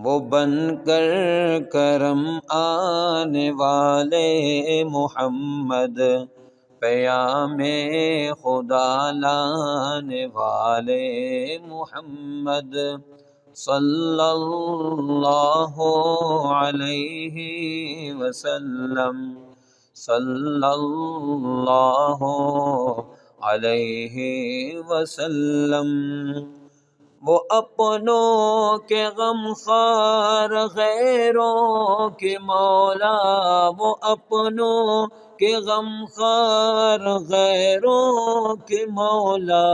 وہ بن کر کرم آنے والے محمد، پیام خدا لانے والے محمد، صلی اللہ علیہ وسلم، صلی اللہ علیہ وسلم۔ وہ اپنوں کے غم خوار غیروں کے مولا، وہ اپنوں کے غم خوار غیروں کے مولا،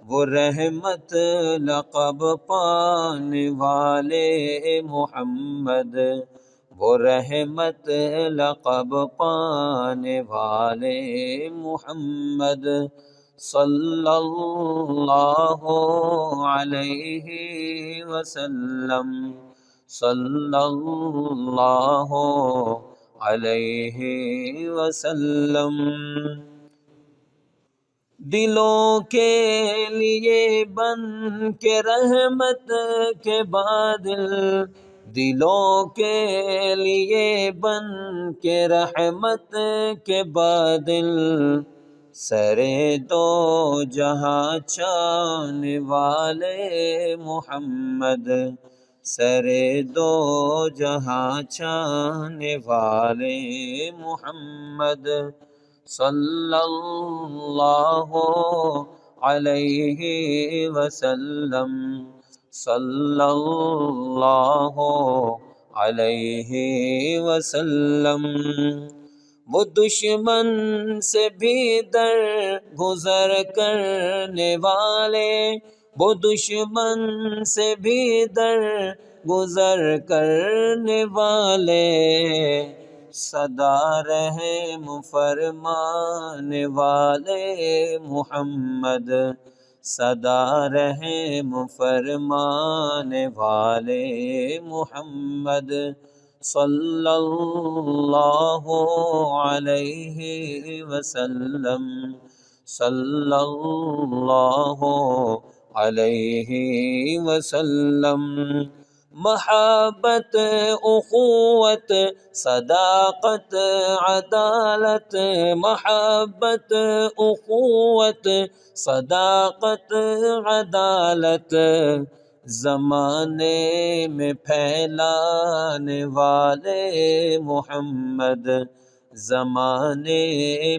وہ رحمت لقب پانے والے محمد، وہ رحمت لقب پانے والے محمد، صلی اللہ علیہ وسلم، صلی اللہ علیہ وسلم۔ دلوں کے لیے بن کے رحمت کے بادل، دلوں کے لیے بن کے رحمت کے بادل، سرے دو جہاں چھانے والے محمد، سرے دو جہاں چھانے والے محمد، صلی اللہ علیہ وسلم، صلی اللہ علیہ وسلم۔ وہ دشمن سے بھی در گزر کرنے والے، وہ دشمن سے بھی در گزر کرنے والے، سدا رحم فرمانے والے محمد، سدا رحم فرمانے والے محمد، صلی اللہ علیہ وسلم، صلی اللہ علیہ وسلم۔ محبت، اخوت، صداقت، عدالت، محبت، اخوت، صداقت، عدالت، زمانے میں پھیلانے والے محمد، زمانے میں